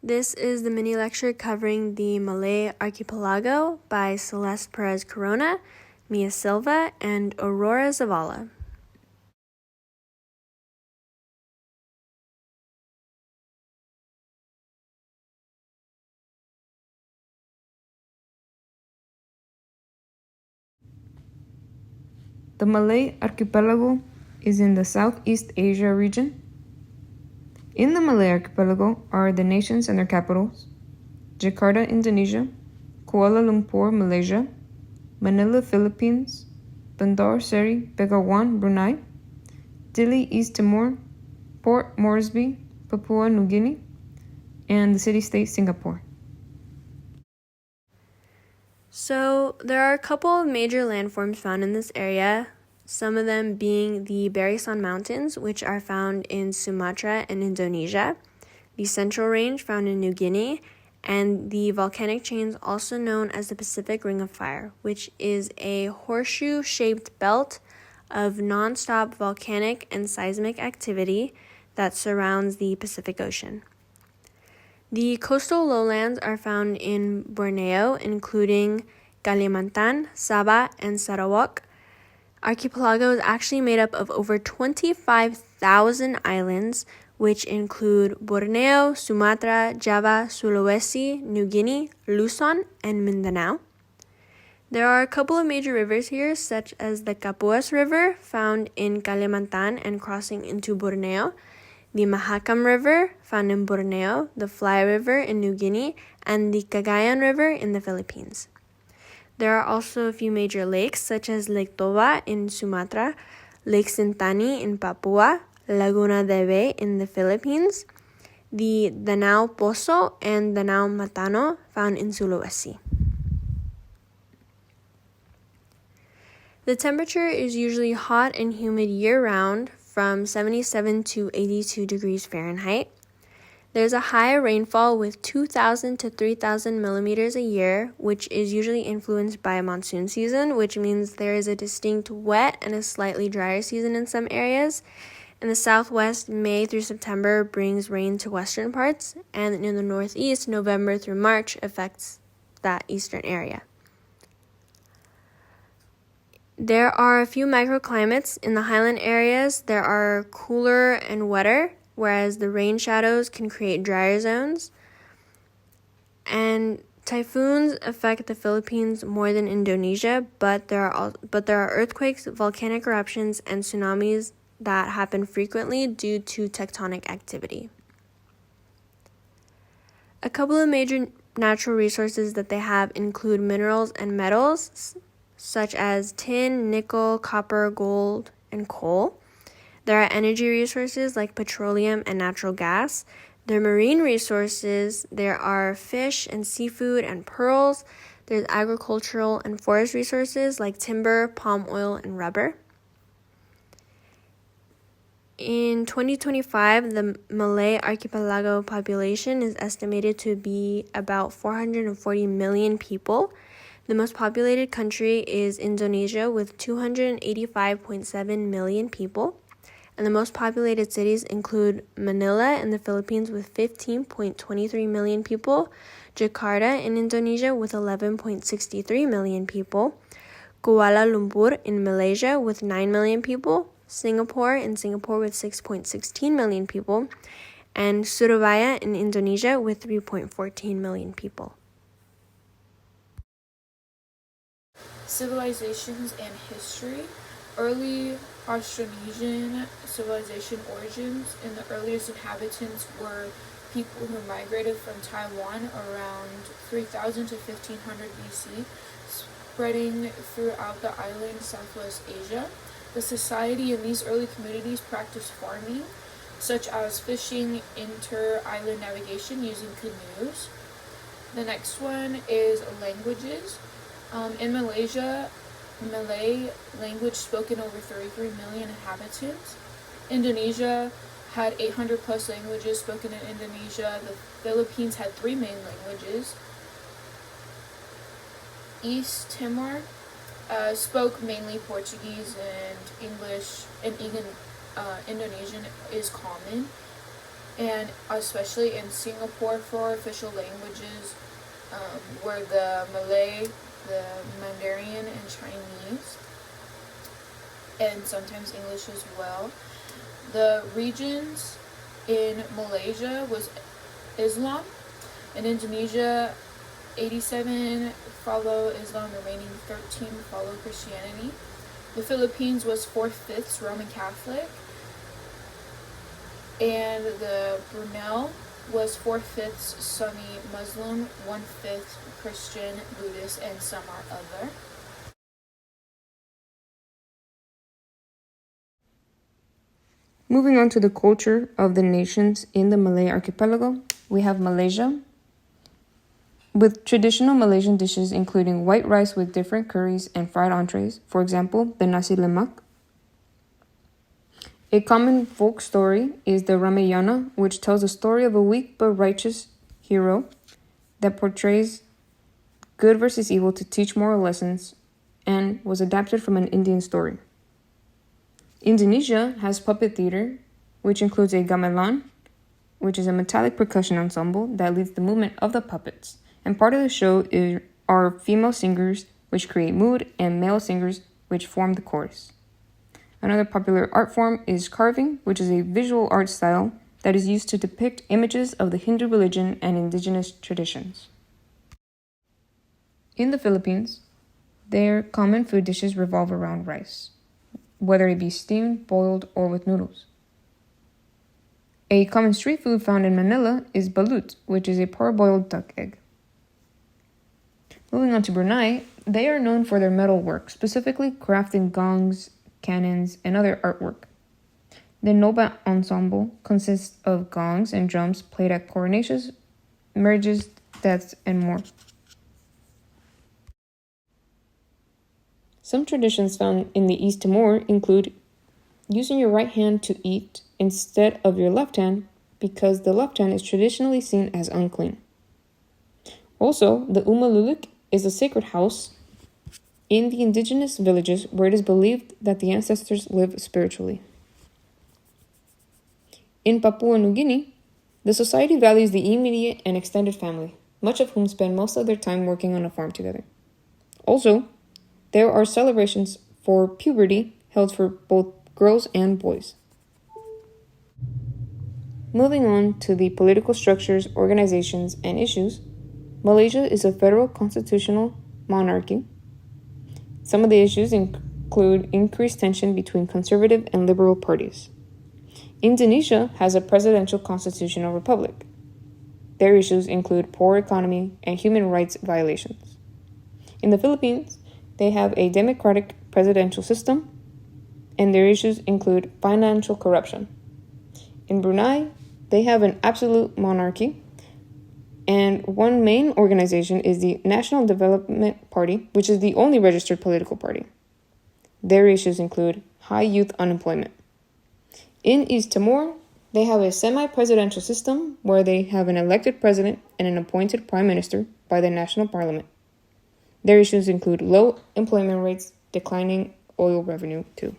This is the mini lecture covering the Malay Archipelago by Celeste Perez Corona, Mia Silva, and Aurora Zavala. The Malay Archipelago is in the Southeast Asia region. In the Malay Archipelago are the nations and their capitals: Jakarta, Indonesia; Kuala Lumpur, Malaysia; Manila, Philippines; Bandar Seri Begawan, Brunei; Dili, East Timor; Port Moresby, Papua New Guinea; and the city-state Singapore. So there are a couple of major landforms found in this area, some of them being the Barisan Mountains, which are found in Sumatra and Indonesia, the Central Range found in New Guinea, and the volcanic chains also known as the Pacific Ring of Fire, which is a horseshoe-shaped belt of non-stop volcanic and seismic activity that surrounds the Pacific Ocean. The coastal lowlands are found in Borneo, including Kalimantan, Sabah, and Sarawak. Archipelago is actually made up of over 25,000 islands, which include Borneo, Sumatra, Java, Sulawesi, New Guinea, Luzon, and Mindanao. There are a couple of major rivers here, such as the Kapuas River, found in Kalimantan and crossing into Borneo, the Mahakam River, found in Borneo, the Fly River in New Guinea, and the Cagayan River in the Philippines. There are also a few major lakes, such as Lake Toba in Sumatra, Lake Sentani in Papua, Laguna de Bay in the Philippines, the Danao Poso and Danao Matano, found in Sulawesi. The temperature is usually hot and humid year-round, from 77 to 82 degrees Fahrenheit. There's a high rainfall with 2,000 to 3,000 millimeters a year, which is usually influenced by a monsoon season, which means there is a distinct wet and a slightly drier season in some areas. In the southwest, May through September brings rain to western parts, and in the northeast, November through March affects that eastern area. There are a few microclimates. In the highland areas, there are cooler and wetter, whereas the rain shadows can create drier zones. And typhoons affect the Philippines more than Indonesia, but there are earthquakes, volcanic eruptions, and tsunamis that happen frequently due to tectonic activity. A couple of major natural resources that they have include minerals and metals, such as tin, nickel, copper, gold, and coal. There are energy resources like petroleum and natural gas. There are marine resources. There are fish and seafood and pearls. There's agricultural and forest resources like timber, palm oil, and rubber. In 2025, the Malay Archipelago population is estimated to be about 440 million people. The most populated country is Indonesia with 285.7 million people. And the most populated cities include Manila in the Philippines with 15.23 million people, Jakarta in Indonesia with 11.63 million people, Kuala Lumpur in Malaysia with 9 million people, Singapore with 6.16 million people, and Surabaya in Indonesia with 3.14 million people. Civilizations and history. Early Austronesian civilization origins, and the earliest inhabitants were people who migrated from Taiwan around 3000 to 1500 BC, spreading throughout the island Southwest Asia. The society in these early communities practiced farming, such as fishing, inter-island navigation using canoes. The next one is languages. In Malaysia, Malay language spoken over 33 million inhabitants. Indonesia had 800 plus languages spoken in Indonesia. The Philippines had 3 main languages. East Timor spoke mainly Portuguese and English, and even Indonesian is common. and especially in Singapore, for official languages were the Malay, the Mandarin, and Chinese, and sometimes English as well. The regions in Malaysia was Islam. In Indonesia, 87 follow Islam, remaining 13 follow Christianity. The Philippines was 4/5 Roman Catholic. And the Brunei was 4/5 Sunni Muslim, 1/5 Christian, Buddhist, and some are other. Moving on to the culture of the nations in the Malay archipelago, we have Malaysia, with traditional Malaysian dishes including white rice with different curries and fried entrees, for example, the nasi lemak. A common folk story is the Ramayana, which tells the story of a weak but righteous hero that portrays good versus evil to teach moral lessons and was adapted from an Indian story. Indonesia has puppet theater, which includes a gamelan, which is a metallic percussion ensemble that leads the movement of the puppets. And part of the show are female singers, which create mood, and male singers, which form the chorus. Another popular art form is carving, which is a visual art style that is used to depict images of the Hindu religion and indigenous traditions. In the Philippines, their common food dishes revolve around rice, whether it be steamed, boiled, or with noodles. A common street food found in Manila is balut, which is a parboiled duck egg. Moving on to Brunei, they are known for their metal work, specifically crafting gongs, cannons, and other artwork. The Noba ensemble consists of gongs and drums played at coronations, marriages, deaths, and more. Some traditions found in the East Timor include using your right hand to eat instead of your left hand because the left hand is traditionally seen as unclean. Also, the Umalulik is a sacred house in the indigenous villages where it is believed that the ancestors live spiritually. In Papua New Guinea, the society values the immediate and extended family, much of whom spend most of their time working on a farm together. Also, there are celebrations for puberty held for both girls and boys. Moving on to the political structures, organizations, and issues, Malaysia is a federal constitutional monarchy. Some of the issues include increased tension between conservative and liberal parties. Indonesia has a presidential constitutional republic. Their issues include poor economy and human rights violations. In the Philippines, they have a democratic presidential system, and their issues include financial corruption. In Brunei, they have an absolute monarchy, and one main organization is the National Development Party, which is the only registered political party. Their issues include high youth unemployment. In East Timor, they have a semi-presidential system where they have an elected president and an appointed prime minister by the national parliament. Their issues include low employment rates, declining oil revenue too.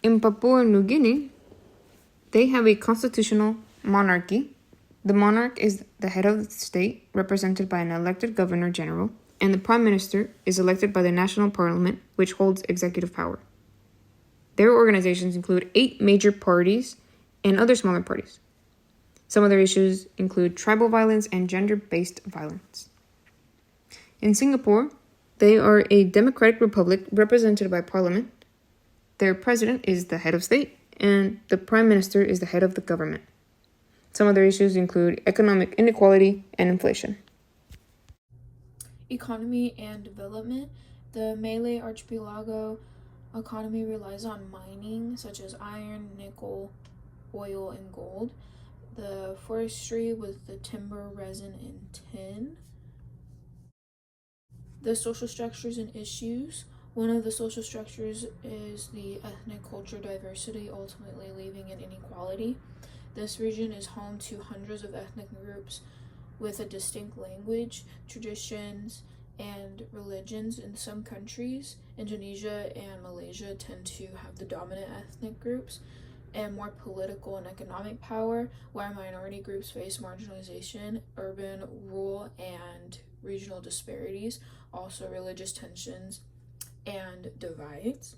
In Papua New Guinea, they have a constitutional monarchy. The monarch is the head of the state, represented by an elected governor general, and the prime minister is elected by the national parliament, which holds executive power. Their organizations include 8 major parties and other smaller parties. Some of their issues include tribal violence and gender-based violence. In Singapore, they are a democratic republic represented by parliament. Their president is the head of state, and the prime minister is the head of the government. Some other issues include economic inequality and inflation. Economy and development. The Malay archipelago economy relies on mining, such as iron, nickel, oil, and gold. The forestry with the timber, resin, and tin. The social structures and issues. One of the social structures is the ethnic culture diversity, ultimately leaving in inequality. This region is home to hundreds of ethnic groups with a distinct language, traditions, and religions. In some countries, Indonesia and Malaysia tend to have the dominant ethnic groups and more political and economic power, while minority groups face marginalization, urban, rural, and regional disparities, also religious tensions and divides.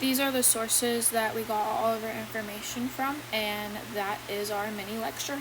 These are the sources that we got all of our information from, and that is our mini lecture.